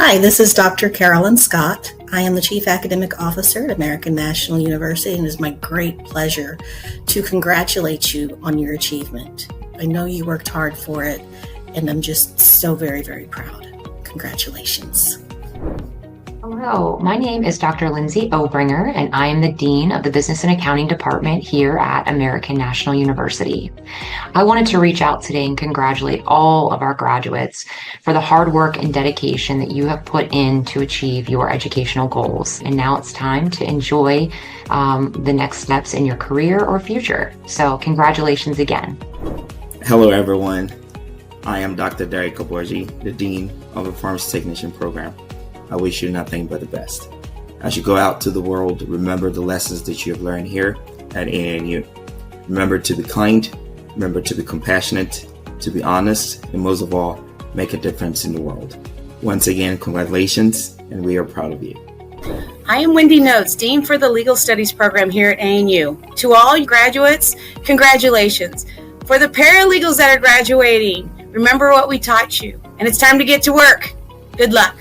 Hi, this is Dr. Carolyn Scott. I am the Chief Academic Officer at American National University, and it is my great pleasure to congratulate you on your achievement. I know you worked hard for it, and I'm just so very, very proud. Congratulations. Hello, my name is Dr. Lindsay Obringer, and I am the Dean of the Business and Accounting Department here at American National University. I wanted to reach out today and congratulate all of our graduates for the hard work and dedication that you have put in to achieve your educational goals. And now it's time to enjoy the next steps in your career or future. So congratulations again. Hello, everyone. I am Dr. Derek Oborji, the Dean of the Pharmacy Technician Program. I wish you nothing but the best. As you go out to the world, remember the lessons that you have learned here at ANU. Remember to be kind, remember to be compassionate, to be honest, and most of all, make a difference in the world. Once again, congratulations, and we are proud of you. I am Wendy Notes, Dean for the Legal Studies Program here at ANU. To all graduates, congratulations. For the paralegals that are graduating, remember what we taught you, and it's time to get to work. Good luck.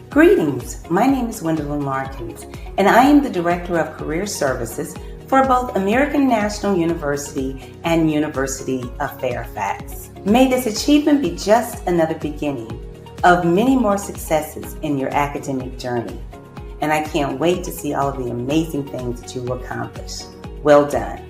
Greetings, my name is Gwendolyn Larkins, and I am the Director of Career Services for both American National University and University of Fairfax. May this achievement be just another beginning of many more successes in your academic journey, and I can't wait to see all of the amazing things that you will accomplish. Well done.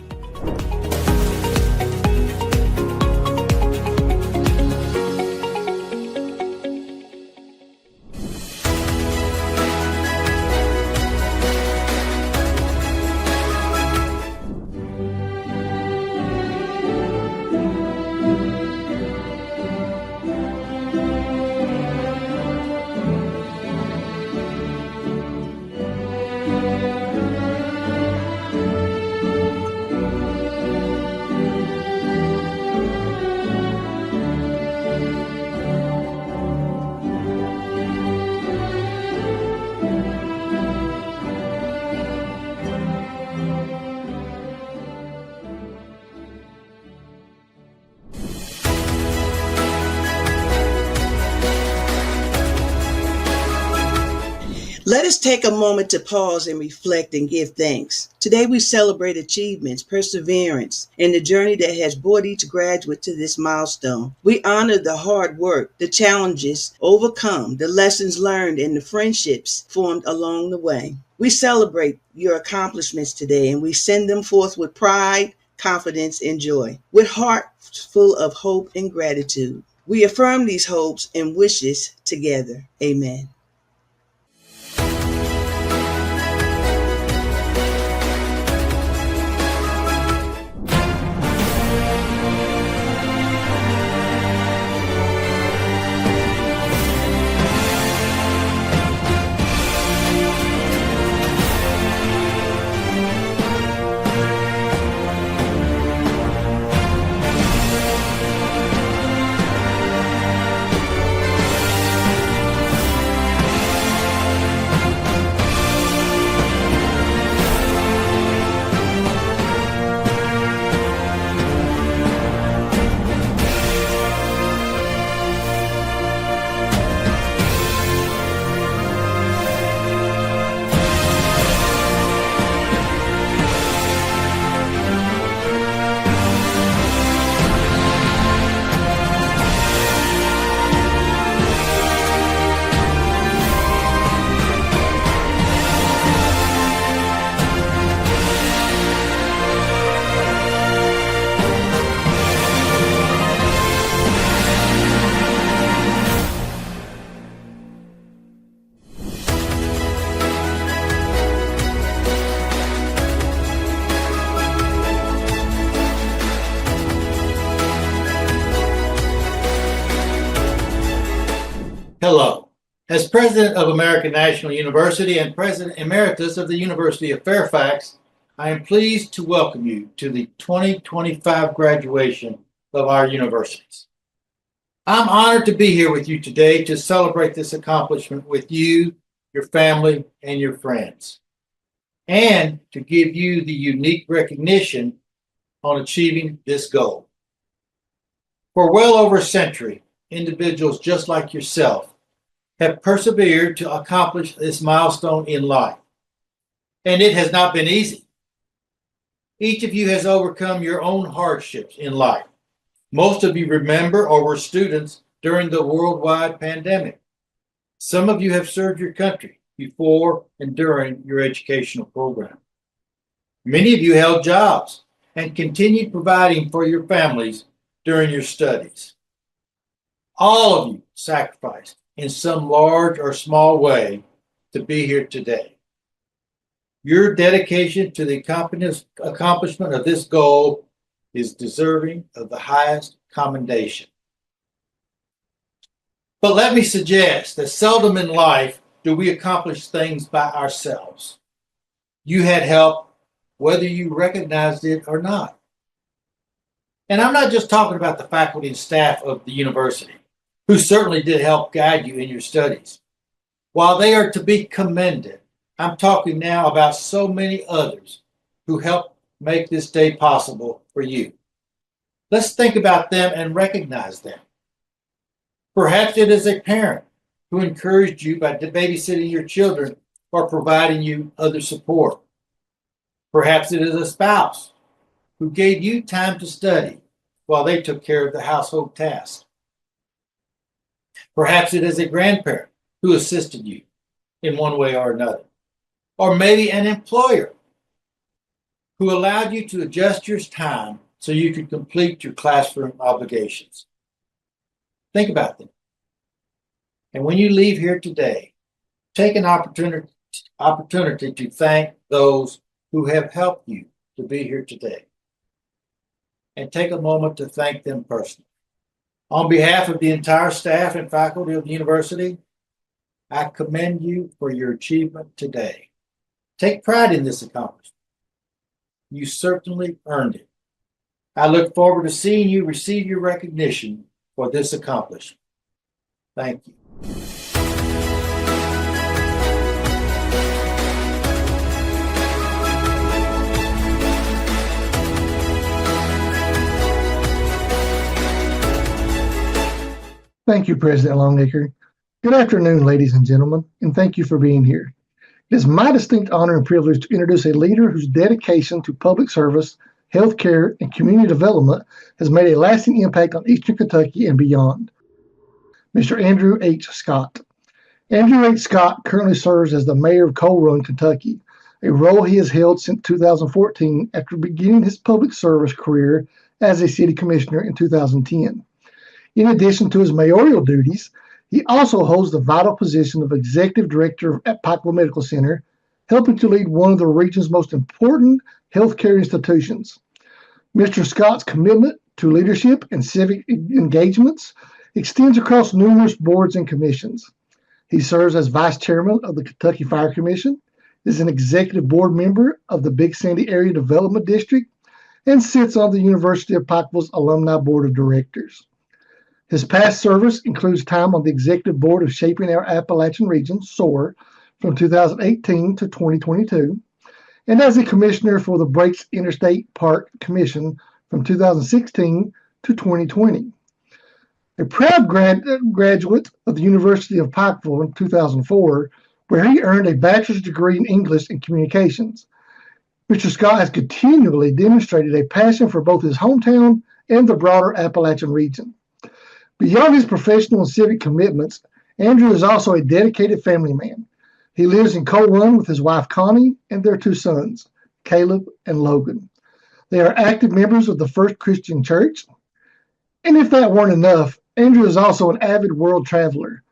Let us take a moment to pause and reflect and give thanks. Today we celebrate achievements, perseverance, and the journey that has brought each graduate to this milestone. We honor the hard work, the challenges overcome, the lessons learned, and the friendships formed along the way. We celebrate your accomplishments today, and we send them forth with pride, confidence, and joy. With hearts full of hope and gratitude, we affirm these hopes and wishes together. Amen. Hello. As President of American National University and President Emeritus of the University of Fairfax, I am pleased to welcome you to the 2025 graduation of our universities. I'm honored to be here with you today to celebrate this accomplishment with you, your family, and your friends, and to give you the unique recognition on achieving this goal. For well over a century, individuals just like yourself have persevered to accomplish this milestone in life. And it has not been easy. Each of you has overcome your own hardships in life. Most of you remember or were students during the worldwide pandemic. Some of you have served your country before and during your educational program. Many of you held jobs and continued providing for your families during your studies. All of you sacrificed in some large or small way to be here today. Your dedication to the accomplishment of this goal is deserving of the highest commendation. But let me suggest that seldom in life do we accomplish things by ourselves. You had help whether you recognized it or not. And I'm not just talking about the faculty and staff of the university, who certainly did help guide you in your studies. While they are to be commended, I'm talking now about so many others who helped make this day possible for you. Let's think about them and recognize them. Perhaps it is a parent who encouraged you by babysitting your children or providing you other support. Perhaps it is a spouse who gave you time to study while they took care of the household tasks. Perhaps it is a grandparent who assisted you in one way or another. Or maybe an employer who allowed you to adjust your time so you could complete your classroom obligations. Think about them. And when you leave here today, take an opportunity to thank those who have helped you to be here today. And take a moment to thank them personally. On behalf of the entire staff and faculty of the university, I commend you for your achievement today. Take pride in this accomplishment. You certainly earned it. I look forward to seeing you receive your recognition for this accomplishment. Thank you. Thank you, President Longacre. Good afternoon, ladies and gentlemen, and thank you for being here. It is my distinct honor and privilege to introduce a leader whose dedication to public service, healthcare, and community development has made a lasting impact on Eastern Kentucky and beyond. Mr. Andrew H. Scott. Andrew H. Scott currently serves as the mayor of Coal Run, Kentucky, a role he has held since 2014 after beginning his public service career as a city commissioner in 2010. In addition to his mayoral duties, he also holds the vital position of executive director at Pikeville Medical Center, helping to lead one of the region's most important healthcare institutions. Mr. Scott's commitment to leadership and civic engagements extends across numerous boards and commissions. He serves as vice chairman of the Kentucky Fire Commission, is an executive board member of the Big Sandy Area Development District, and sits on the University of Pikeville's Alumni Board of Directors. His past service includes time on the executive board of Shaping Our Appalachian Region, SOAR, from 2018 to 2022, and as a commissioner for the Breaks Interstate Park Commission from 2016 to 2020. A proud graduate of the University of Pikeville in 2004, where he earned a bachelor's degree in English and Communications. Mr. Scott has continually demonstrated a passion for both his hometown and the broader Appalachian region. Beyond his professional and civic commitments, Andrew is also a dedicated family man. He lives in Coal Run with his wife Connie and their two sons, Caleb and Logan. They are active members of the First Christian Church. And if that weren't enough, Andrew is also an avid world traveler,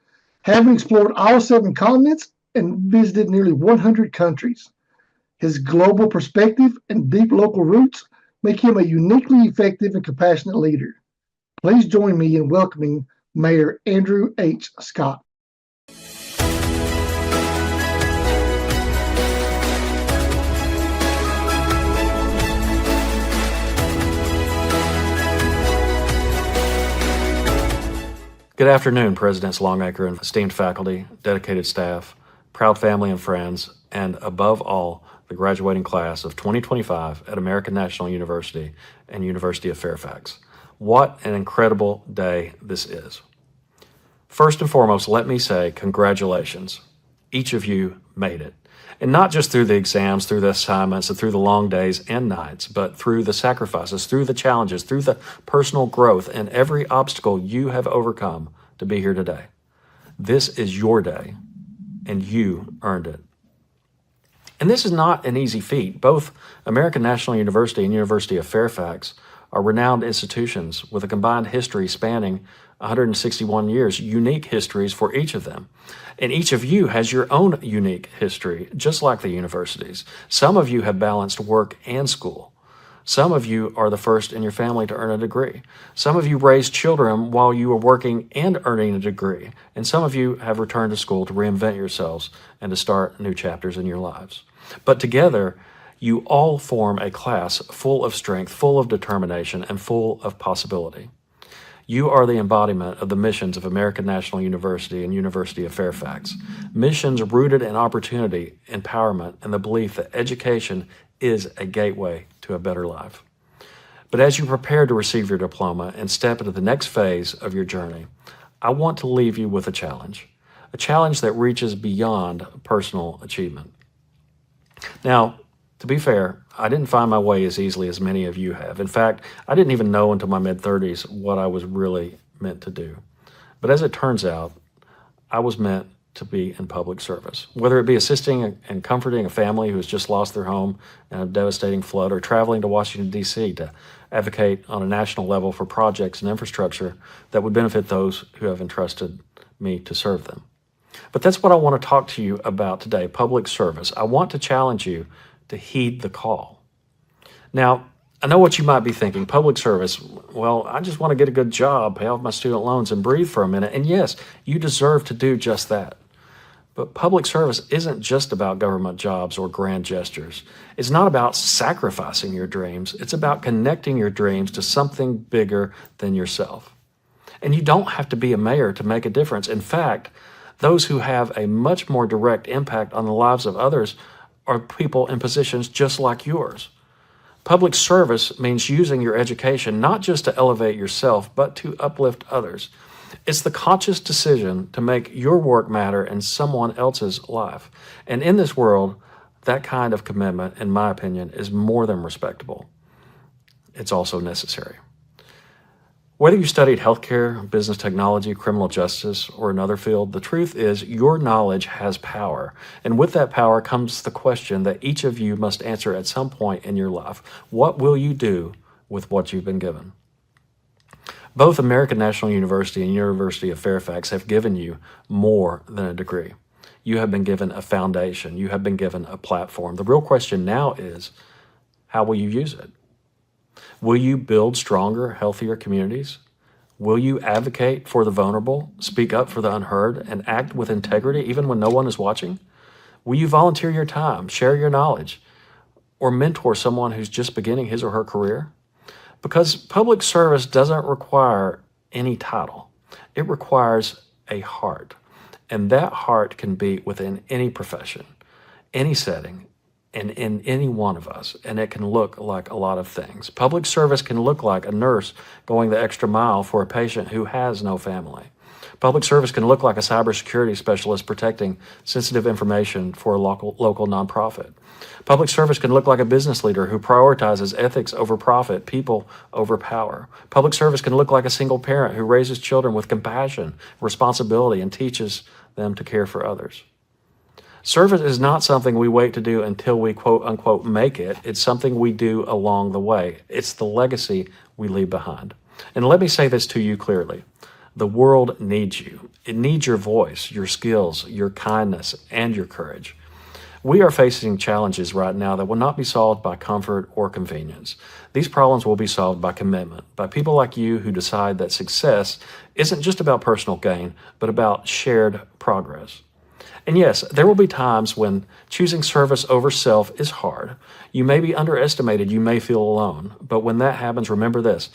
having explored all 7 continents and visited nearly 100 countries. His global perspective and deep local roots make him a uniquely effective and compassionate leader. Please join me in welcoming Mayor Andrew H. Scott. Good afternoon, Presidents Longacre and esteemed faculty, dedicated staff, proud family and friends, and above all, the graduating class of 2025 at American National University and University of Fairfax. What an incredible day this is. First and foremost, let me say congratulations. Each of you made it. And not just through the exams, through the assignments, and through the long days and nights, but through the sacrifices, through the challenges, through the personal growth, and every obstacle you have overcome to be here today. This is your day, and you earned it. And this is not an easy feat. Both American National University and University of Fairfax are renowned institutions with a combined history spanning 161 years, unique histories for each of them. And each of you has your own unique history, just like the universities. Some of you have balanced work and school. Some of you are the first in your family to earn a degree. Some of you raised children while you were working and earning a degree. And some of you have returned to school to reinvent yourselves and to start new chapters in your lives. But together, you all form a class full of strength, full of determination, and full of possibility. You are the embodiment of the missions of American National University and University of Fairfax. Missions rooted in opportunity, empowerment, and the belief that education is a gateway to a better life. But as you prepare to receive your diploma and step into the next phase of your journey, I want to leave you with a challenge that reaches beyond personal achievement. Now, to be fair, I didn't find my way as easily as many of you have. In fact, I didn't even know until my mid-30s what I was really meant to do. But as it turns out, I was meant to be in public service, whether it be assisting and comforting a family who has just lost their home in a devastating flood, or traveling to Washington, D.C. to advocate on a national level for projects and infrastructure that would benefit those who have entrusted me to serve them. But that's what I want to talk to you about today, public service. I want to challenge you to heed the call. Now, I know what you might be thinking. Public service, well, I just want to get a good job, pay off my student loans, and breathe for a minute. And yes, you deserve to do just that. But public service isn't just about government jobs or grand gestures. It's not about sacrificing your dreams. It's about connecting your dreams to something bigger than yourself. And you don't have to be a mayor to make a difference. In fact, those who have a much more direct impact on the lives of others are people in positions just like yours. Public service means using your education not just to elevate yourself, but to uplift others. It's the conscious decision to make your work matter in someone else's life. And in this world, that kind of commitment, in my opinion, is more than respectable. It's also necessary. Whether you studied healthcare, business technology, criminal justice, or another field, the truth is your knowledge has power. And with that power comes the question that each of you must answer at some point in your life. What will you do with what you've been given? Both American National University and University of Fairfax have given you more than a degree. You have been given a foundation. You have been given a platform. The real question now is, how will you use it? Will you build stronger, healthier communities? Will you advocate for the vulnerable, speak up for the unheard, and act with integrity even when no one is watching? Will you volunteer your time, share your knowledge, or mentor someone who's just beginning his or her career? Because public service doesn't require any title. It requires a heart. And that heart can be within any profession, any setting, and in any one of us. And it can look like a lot of things. Public service can look like a nurse going the extra mile for a patient who has no family. Public service can look like a cybersecurity specialist protecting sensitive information for a local nonprofit. Public service can look like a business leader who prioritizes ethics over profit, people over power. Public service can look like a single parent who raises children with compassion, responsibility, and teaches them to care for others. Service is not something we wait to do until we quote unquote make it. It's something we do along the way. It's the legacy we leave behind. And let me say this to you clearly. The world needs you. It needs your voice, your skills, your kindness, and your courage. We are facing challenges right now that will not be solved by comfort or convenience. These problems will be solved by commitment, by people like you who decide that success isn't just about personal gain, but about shared progress. And yes, there will be times when choosing service over self is hard. You may be underestimated, you may feel alone. But when that happens, remember this.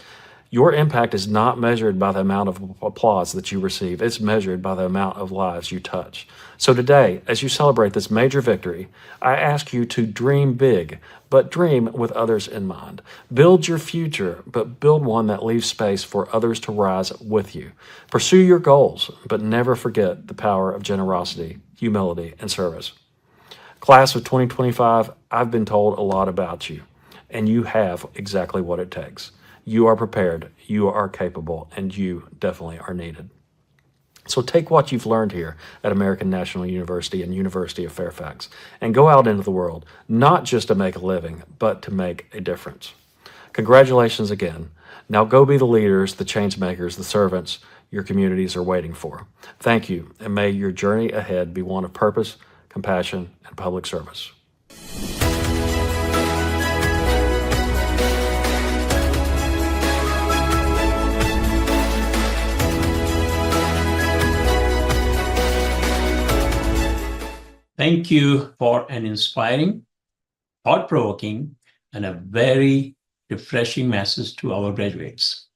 Your impact is not measured by the amount of applause that you receive, it's measured by the amount of lives you touch. So today, as you celebrate this major victory, I ask you to dream big, but dream with others in mind. Build your future, but build one that leaves space for others to rise with you. Pursue your goals, but never forget the power of generosity, humility, and service. Class of 2025, I've been told a lot about you, and you have exactly what it takes. You are prepared, you are capable, and you definitely are needed. So take what you've learned here at American National University and University of Fairfax and go out into the world, not just to make a living, but to make a difference. Congratulations again. Now go be the leaders, the change makers, the servants your communities are waiting for. Thank you, and may your journey ahead be one of purpose, compassion, and public service. Thank you for an inspiring, thought-provoking, and a very refreshing message to our graduates.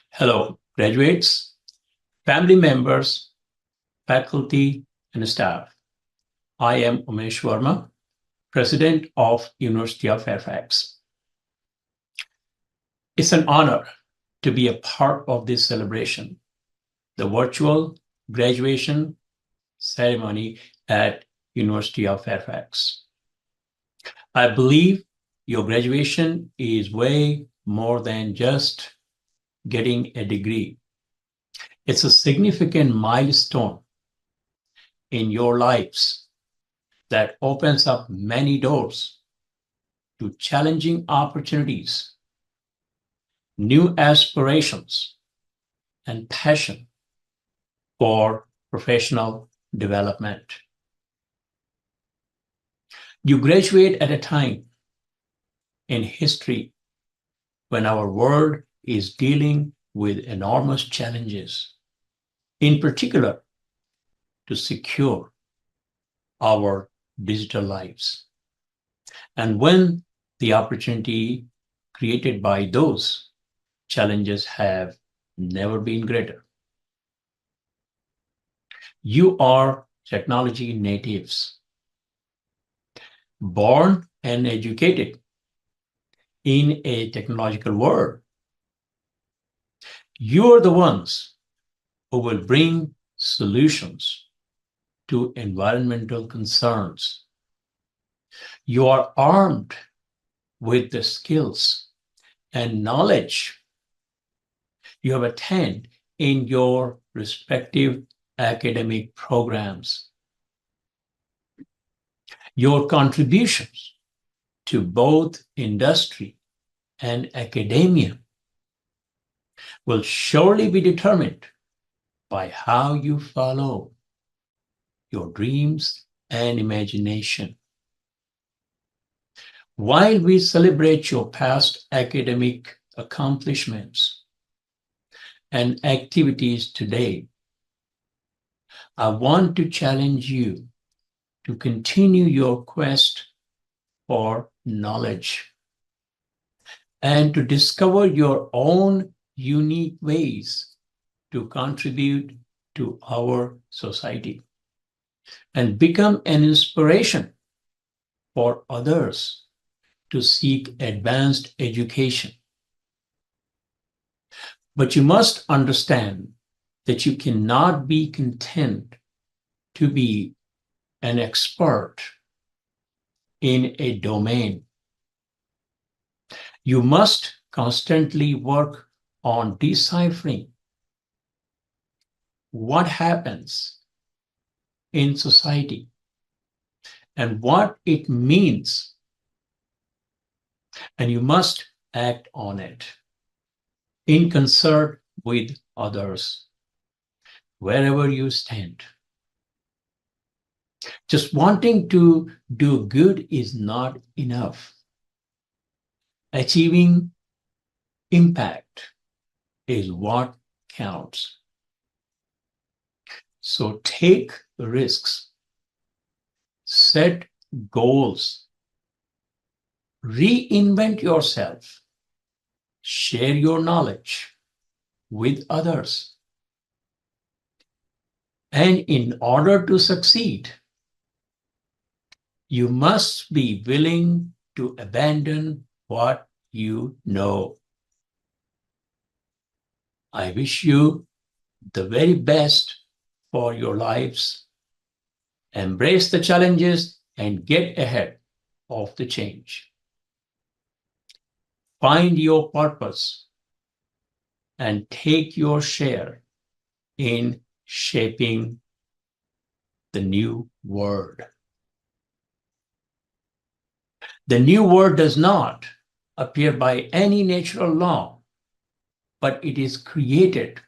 Hello, graduates, family members, faculty, and staff. I am Umesh Verma, President of University of Fairfax. It's an honor to be a part of this celebration, the virtual graduation ceremony at University of Fairfax. I believe your graduation is way more than just getting a degree. It's a significant milestone in your lives that opens up many doors to challenging opportunities, new aspirations, and passion for professional development. You graduate at a time in history when our world is dealing with enormous challenges, in particular to secure our digital lives. And when the opportunity created by those challenges have never been greater. You are technology natives, born and educated in a technological world. You are the ones who will bring solutions to environmental concerns. You are armed with the skills and knowledge you have attained in your respective academic programs. Your contributions to both industry and academia will surely be determined by how you follow your dreams and imagination. While we celebrate your past academic accomplishments and activities today, I want to challenge you to continue your quest for knowledge and to discover your own unique ways to contribute to our society and become an inspiration for others to seek advanced education. But you must understand that you cannot be content to be an expert in a domain. You must constantly work on deciphering what happens in society and what it means, and you must act on it in concert with others, wherever you stand. Just wanting to do good is not enough. Achieving impact is what counts. So take risks, set goals, reinvent yourself, share your knowledge, with others. And in order to succeed, you must be willing to abandon what you know. I wish you the very best for your lives. Embrace the challenges and get ahead of the change. Find your purpose and take your share in shaping the new world. The new world does not appear by any natural law, but it is created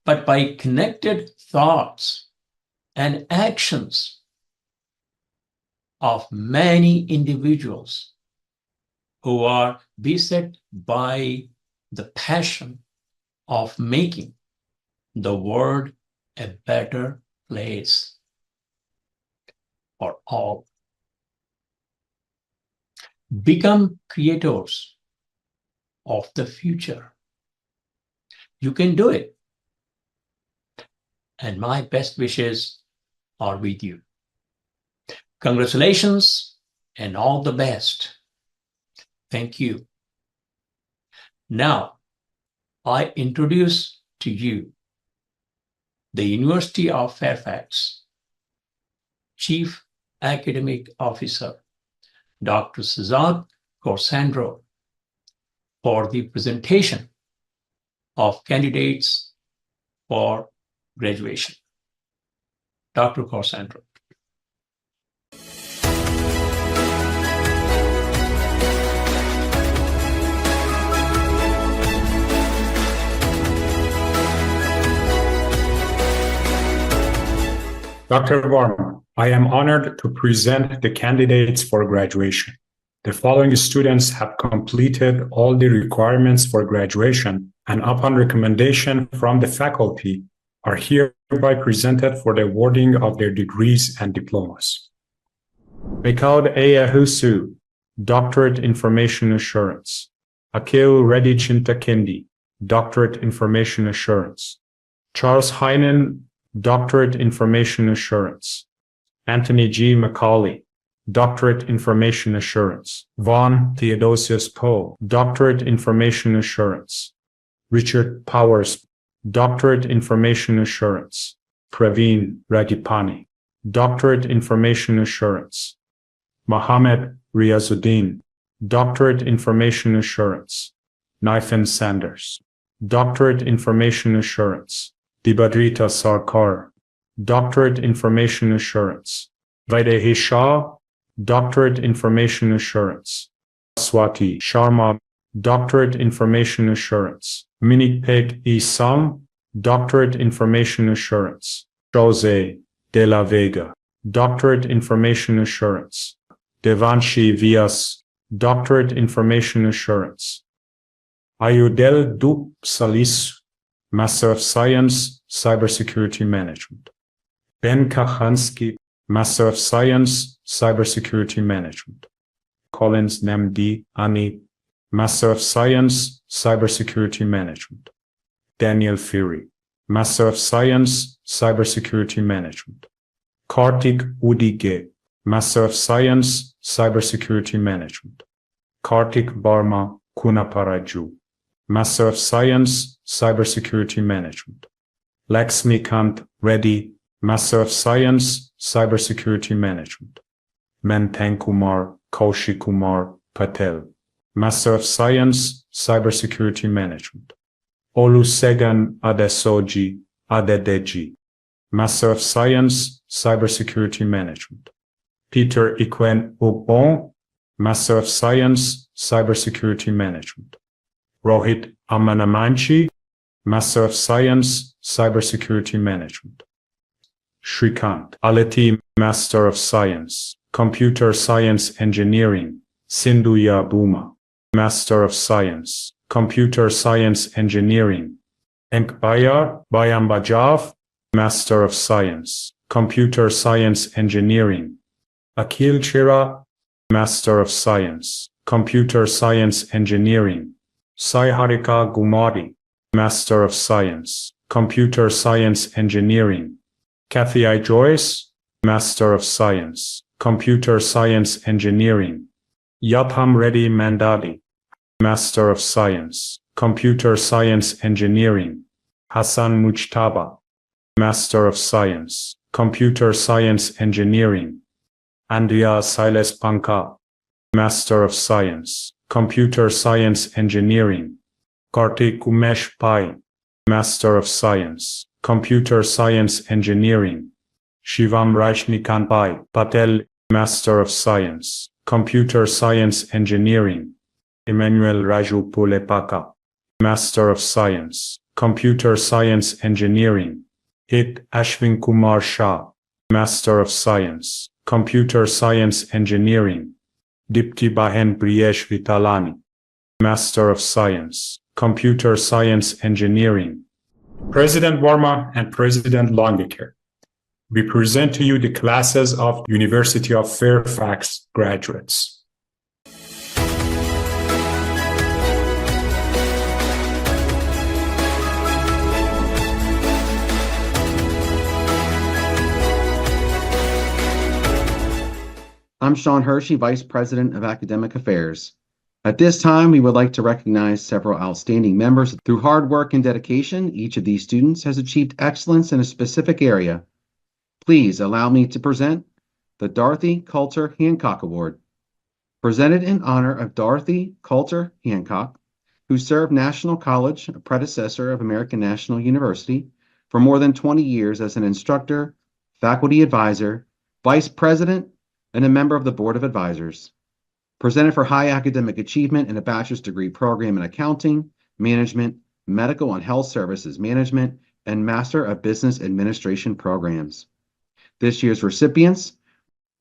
by connected thoughts and actions of many individuals who are beset by the passion of making the world a better place for all. Become creators of the future. You can do it. And my best wishes are with you. Congratulations and all the best. Thank you. Now, I introduce to you the University of Fairfax Chief Academic Officer, Dr. Cesar Corsandro, for the presentation of candidates for graduation. Dr. Corsandro. Dr. Varma, I am honored to present the candidates for graduation. The following students have completed all the requirements for graduation and upon recommendation from the faculty are hereby presented for the awarding of their degrees and diplomas. Mekaud Ayahusu, Doctorate Information Assurance. Akil Reddy Chintakendi, Doctorate Information Assurance. Charles Heinen, Doctorate Information Assurance. Anthony G. McCauley, Doctorate Information Assurance. Vaughn Theodosius Poe, Doctorate Information Assurance. Richard Powers, Doctorate Information Assurance. Praveen Ragipani, Doctorate Information Assurance. Mohammed Riazuddin, Doctorate Information Assurance. Naifin Sanders, Doctorate Information Assurance. Dibadrita Sarkar, Doctorate Information Assurance. Vaidehi Shah, Doctorate Information Assurance. Swati Sharma, Doctorate Information Assurance. Minipeg Isam, Doctorate Information Assurance. Jose De La Vega, Doctorate Information Assurance. Devanshi Vias, Doctorate Information Assurance. Ayudel Dup Salis, Master of Science, Cybersecurity Management. Ben Kachansky, Master of Science, Cybersecurity Management. Collins Namdi Ani, Master of Science, Cybersecurity Management. Daniel Fury, Master of Science, Cybersecurity Management. Kartik Udige, Master of Science, Cybersecurity Management. Kartik Barma Kunaparaju, Master of Science, Cybersecurity Management. Laxmikant Reddy, Master of Science, Cybersecurity Management. Mentankumar Kaushik Patel, Master of Science, Cybersecurity Management. Olusegun Adesoji Adedeji, Master of Science, Cybersecurity Management. Peter Ikwen Obon, Master of Science, Cybersecurity Management. Rohit Amanamanchi, Master of Science, Cybersecurity Management. Shrikant Aleti, Master of Science, Computer Science Engineering. Sindhuya Buma, Master of Science, Computer Science Engineering. Enkbayar Bayambajav, Master of Science, Computer Science Engineering. Akil Chira, Master of Science, Computer Science Engineering. Sai Harika Gumadi, Master of Science, Computer Science Engineering. Kathy I. Joyce, Master of Science, Computer Science Engineering. Yatham Reddy Mandali, Master of Science, Computer Science Engineering. Hassan Mujtaba, Master of Science, Computer Science Engineering. Andrea Siles Panka, Master of Science, Computer Science Engineering. Kartik Umesh Pai, Master of Science, Computer Science Engineering. Shivam Rajnikant Pai Patel, Master of Science, Computer Science Engineering. Emmanuel Raju Pulepaka, Master of Science, Computer Science Engineering. Hit Ashwin Kumar Shah, Master of Science, Computer Science Engineering. Dipti Bahen Priyesh Vitalani, Master of Science, Computer Science Engineering. President Verma and President Longacre, we present to you the classes of University of Fairfax graduates. I'm Sean Hershey, Vice President of Academic Affairs. At this time, we would like to recognize several outstanding members. Through hard work and dedication, each of these students has achieved excellence in a specific area. Please allow me to present the Dorothy Coulter Hancock Award, presented in honor of Dorothy Coulter Hancock, who served National College, a predecessor of American National University, for more than 20 years as an instructor, faculty advisor, vice president, and a member of the Board of Advisors. Presented for high academic achievement in a bachelor's degree program in accounting, management, medical and health services management, and Master of Business Administration programs. This year's recipients: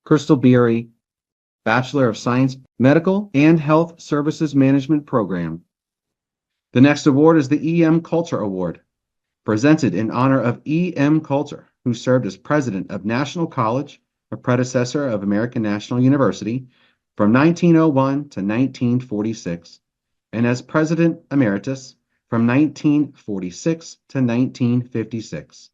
Crystal Beery, Bachelor of Science, Medical and Health Services Management program. The next award is the E.M. Coulter Award, presented in honor of E.M. Coulter, who served as president of National College, a predecessor of American National University, from 1901 to 1946, and as President Emeritus from 1946 to 1956.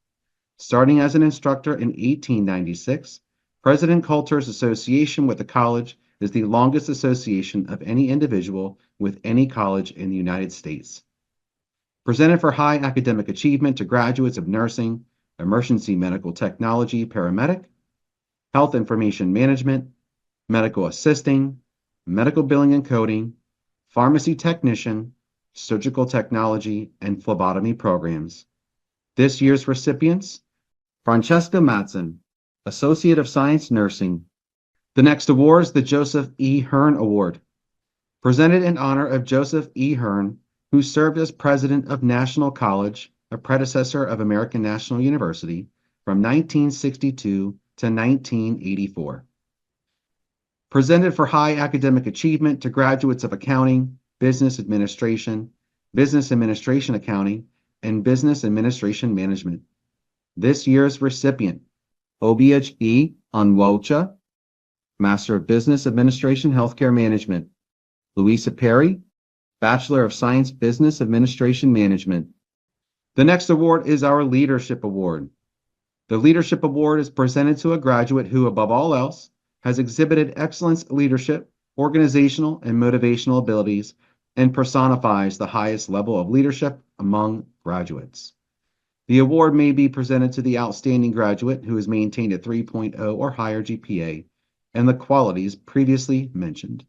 Starting as an instructor in 1896, President Coulter's association with the college is the longest association of any individual with any college in the United States. Presented for high academic achievement to graduates of nursing, emergency medical technology, paramedic, health information management, medical assisting, medical billing and coding, pharmacy technician, surgical technology, and phlebotomy programs. This year's recipients: Francesca Madsen, Associate of Science Nursing. The next award is the Joseph E. Hearn Award, presented in honor of Joseph E. Hearn, who served as president of National College, a predecessor of American National University, from 1962 to 1984. Presented for high academic achievement to graduates of accounting, business administration accounting, and business administration management. This year's recipient: Obiaj E. Anwocha, Master of Business Administration Healthcare Management. Louisa Perry, Bachelor of Science Business Administration Management. The next award is our Leadership Award. The Leadership Award is presented to a graduate who, above all else, has exhibited excellence leadership, organizational, and motivational abilities, and personifies the highest level of leadership among graduates. The award may be presented to the outstanding graduate who has maintained a 3.0 or higher GPA and the qualities previously mentioned.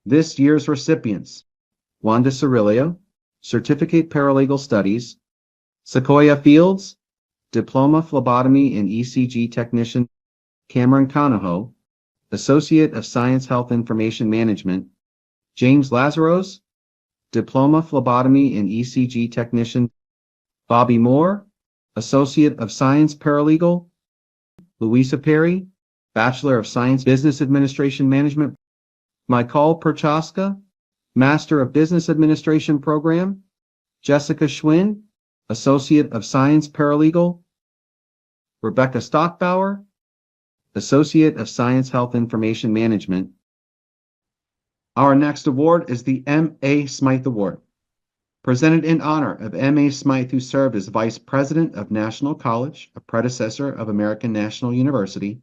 This year's recipients: Wanda Cirillo, Certificate Paralegal Studies; Sequoia Fields, Diploma Phlebotomy and ECG Technician; Cameron Conaho, Associate of Science Health Information Management; James Lazaros, Diploma Phlebotomy and ECG Technician; Bobby Moore, Associate of Science Paralegal; Louisa Perry, Bachelor of Science Business Administration Management; Michael Perchaska, Master of Business Administration Program; Jessica Schwinn, Associate of Science Paralegal; Rebecca Stockbauer, Associate of Science Health Information Management. Our next award is the M.A. Smythe Award, Presented in honor of M.A. Smythe, who served as Vice President of National College, a predecessor of American National University,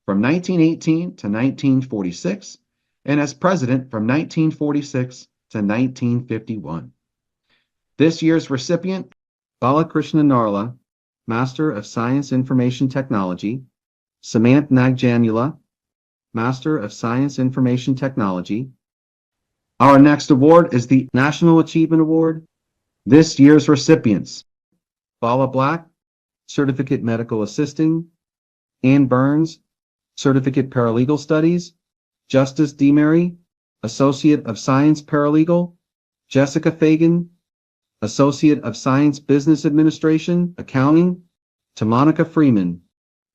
from 1918 to 1946, and as President from 1946 to 1951. This year's recipient, Balakrishna Narla, Master of Science Information Technology, Samant Nagjanula, Master of Science Information Technology. Our next award is the National Achievement Award. This year's recipients, Bala Black, Certificate Medical Assisting, Ann Burns, Certificate Paralegal Studies, Justice Demery, Associate of Science Paralegal, Jessica Fagan, Associate of Science Business Administration, Accounting, to Monica Freeman,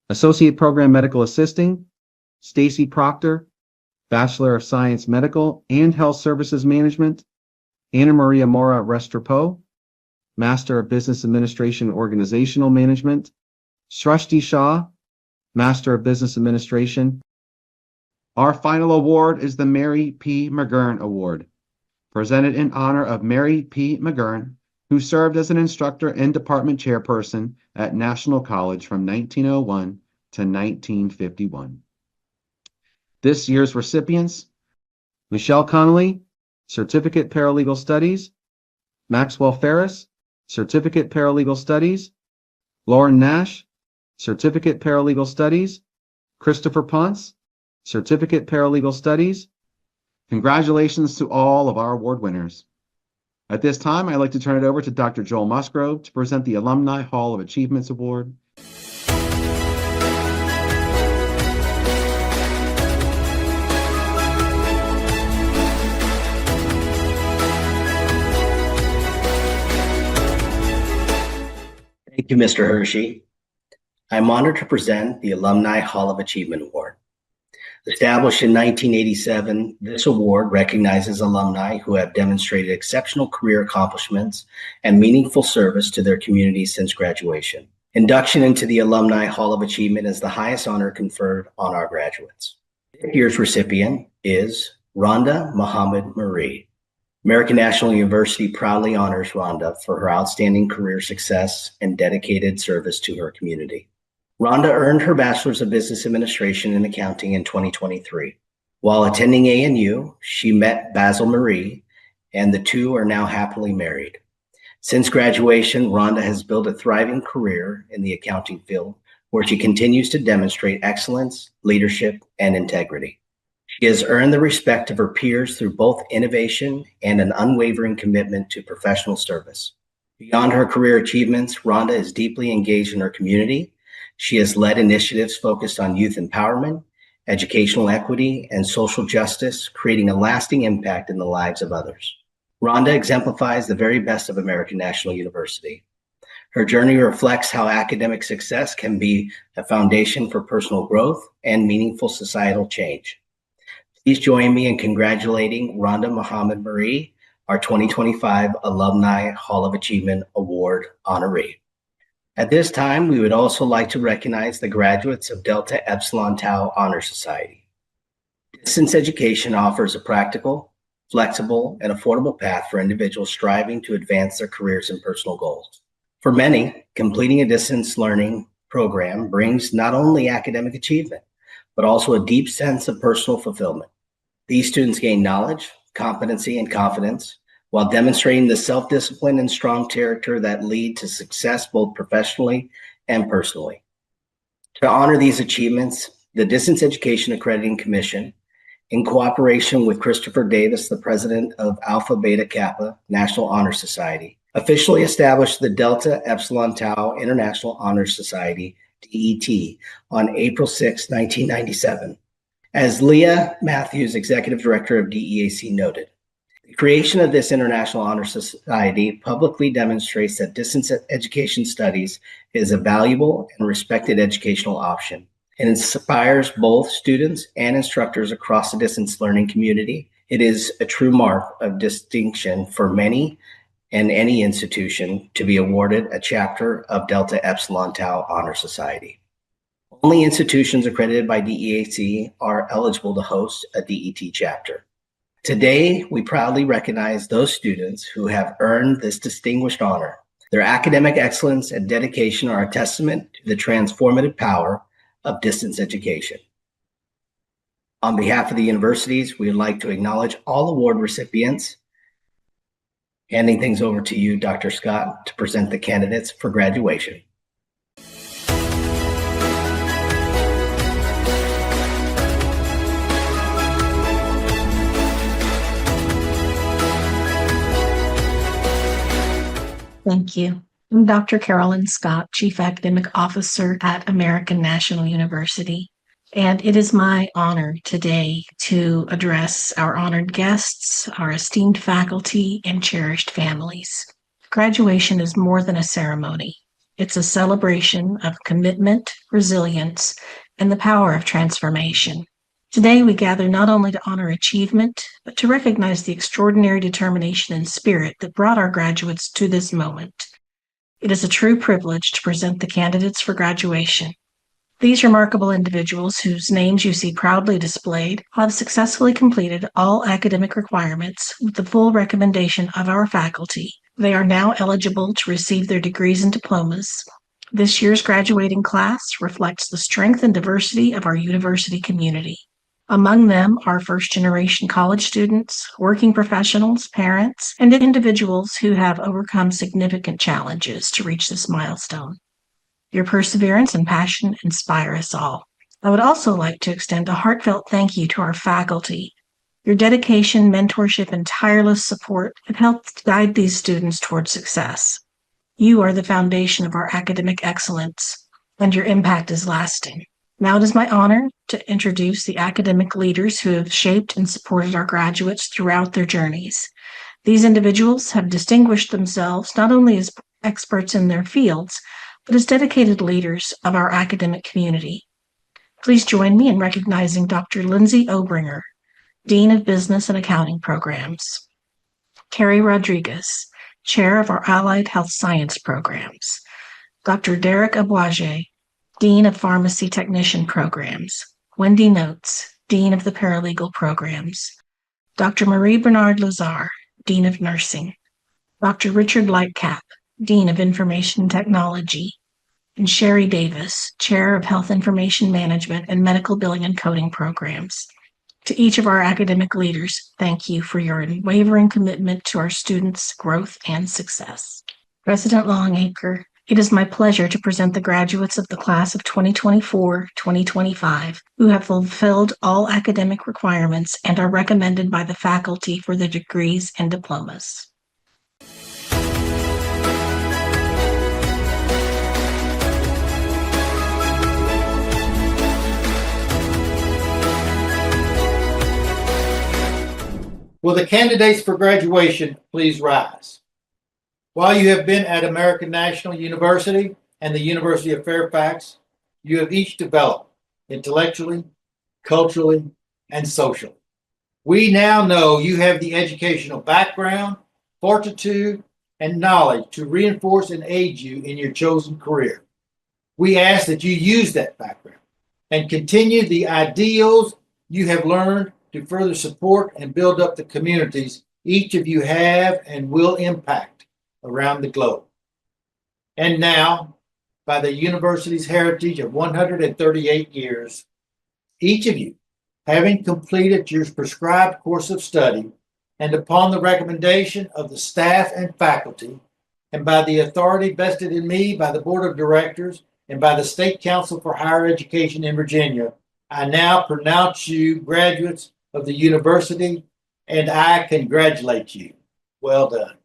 Associate Program Medical Assisting, Stacy Proctor, Bachelor of Science Medical and Health Services Management, Anna Maria Mora Restrepo, Master of Business Administration Organizational Management, Srishti Shah, Master of Business Administration. Our final award is the Mary P. McGurn Award, presented in honor of Mary P. McGurn, who served as an instructor and department chairperson at National College from 1901 to 1951. This year's recipients, Michelle Connolly, Certificate Paralegal Studies, Maxwell Ferris, Certificate Paralegal Studies, Lauren Nash, Certificate Paralegal Studies, Christopher Ponce, Certificate Paralegal Studies. Congratulations to all of our award winners. At this time, I'd like to turn it over to Dr. Joel Musgrove to present the Alumni Hall of Achievements Award. Thank you, Mr. Hershey. I'm honored to present the Alumni Hall of Achievement Award. Established in 1987, this award recognizes alumni who have demonstrated exceptional career accomplishments and meaningful service to their communities since graduation. Induction into the Alumni Hall of Achievement is the highest honor conferred on our graduates. This year's recipient is Rhonda Muhammad Marie. American National University proudly honors Rhonda for her outstanding career success and dedicated service to her community. Rhonda earned her Bachelor's of Business Administration in Accounting in 2023. While attending ANU, she met Basil Marie, and the two are now happily married. Since graduation, Rhonda has built a thriving career in the accounting field, where she continues to demonstrate excellence, leadership, and integrity. She has earned the respect of her peers through both innovation and an unwavering commitment to professional service. Beyond her career achievements, Rhonda is deeply engaged in her community. She has led initiatives focused on youth empowerment, educational equity, and social justice, creating a lasting impact in the lives of others. Rhonda exemplifies the very best of American National University. Her journey reflects how academic success can be a foundation for personal growth and meaningful societal change. Please join me in congratulating Rhonda Muhammad Marie, our 2025 Alumni Hall of Achievement Award honoree. At this time, we would also like to recognize the graduates of Delta Epsilon Tau Honor Society. Distance education offers a practical, flexible, and affordable path for individuals striving to advance their careers and personal goals. For many, completing a distance learning program brings not only academic achievement, but also a deep sense of personal fulfillment. These students gain knowledge, competency, and confidence, while demonstrating the self-discipline and strong character that lead to success both professionally and personally. To honor these achievements, the Distance Education Accrediting Commission, in cooperation with Christopher Davis, the president of Alpha Beta Kappa National Honor Society, officially established the Delta Epsilon Tau International Honor Society, DET, on April 6, 1997. As Leah Matthews, executive director of DEAC, noted, the creation of this International Honor Society publicly demonstrates that distance education studies is a valuable and respected educational option. It inspires both students and instructors across the distance learning community. It is a true mark of distinction for many and any institution to be awarded a chapter of Delta Epsilon Tau Honor Society. Only institutions accredited by DEAC are eligible to host a DET chapter. Today, we proudly recognize those students who have earned this distinguished honor. Their academic excellence and dedication are a testament to the transformative power of distance education. On behalf of the universities, we would like to acknowledge all award recipients. Handing things over to you, Dr. Scott, to present the candidates for graduation. Thank you. I'm Dr. Carolyn Scott, Chief Academic Officer at American National University. And it is my honor today to address our honored guests, our esteemed faculty, and cherished families. Graduation is more than a ceremony. It's a celebration of commitment, resilience, and the power of transformation. Today, we gather not only to honor achievement, but to recognize the extraordinary determination and spirit that brought our graduates to this moment. It is a true privilege to present the candidates for graduation. These remarkable individuals, whose names you see proudly displayed, have successfully completed all academic requirements with the full recommendation of our faculty. They are now eligible to receive their degrees and diplomas. This year's graduating class reflects the strength and diversity of our university community. Among them are first-generation college students, working professionals, parents, and individuals who have overcome significant challenges to reach this milestone. Your perseverance and passion inspire us all. I would also like to extend a heartfelt thank you to our faculty. Your dedication, mentorship, and tireless support have helped guide these students toward success. You are the foundation of our academic excellence, and your impact is lasting. Now it is my honor to introduce the academic leaders who have shaped and supported our graduates throughout their journeys. These individuals have distinguished themselves not only as experts in their fields, but as dedicated leaders of our academic community. Please join me in recognizing Dr. Lindsay Obringer, Dean of Business and Accounting Programs, Carrie Rodriguez, Chair of our Allied Health Science Programs, Dr. Derek Aboage, Dean of Pharmacy Technician Programs, Wendy Notes, Dean of the Paralegal Programs, Dr. Marie Bernard Lazar, Dean of Nursing, Dr. Richard Lightcap, Dean of Information Technology, and Sherry Davis, Chair of Health Information Management and Medical Billing and Coding Programs. To each of our academic leaders, thank you for your unwavering commitment to our students' growth and success. President Longacre, it is my pleasure to present the graduates of the class of 2024-2025 who have fulfilled all academic requirements and are recommended by the faculty for their degrees and diplomas. Will the candidates for graduation please rise? While you have been at American National University and the University of Fairfax, you have each developed intellectually, culturally, and socially. We now know you have the educational background, fortitude, and knowledge to reinforce and aid you in your chosen career. We ask that you use that background and continue the ideals you have learned to further support and build up the communities each of you have and will impact around the globe. And now, by the university's heritage of 138 years, each of you, having completed your prescribed course of study, and upon the recommendation of the staff and faculty, and by the authority vested in me by the Board of Directors and by the State Council for Higher Education in Virginia, I now pronounce you graduates of the university, and I congratulate you. Well done.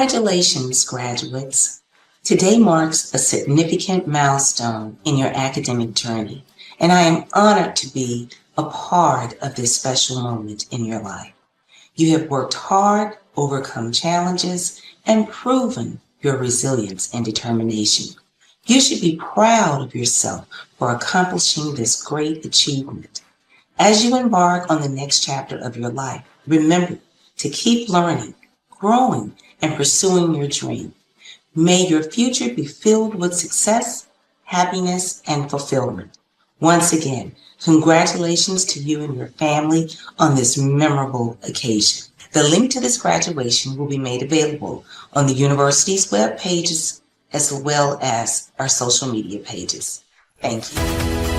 Congratulations, graduates. Today marks a significant milestone in your academic journey, and I am honored to be a part of this special moment in your life. You have worked hard, overcome challenges, and proven your resilience and determination. You should be proud of yourself for accomplishing this great achievement. As you embark on the next chapter of your life, remember to keep learning, growing, and pursuing your dream. May your future be filled with success, happiness, and fulfillment. Once again, congratulations to you and your family on this memorable occasion. The link to this graduation will be made available on the university's web pages as well as our social media pages. Thank you.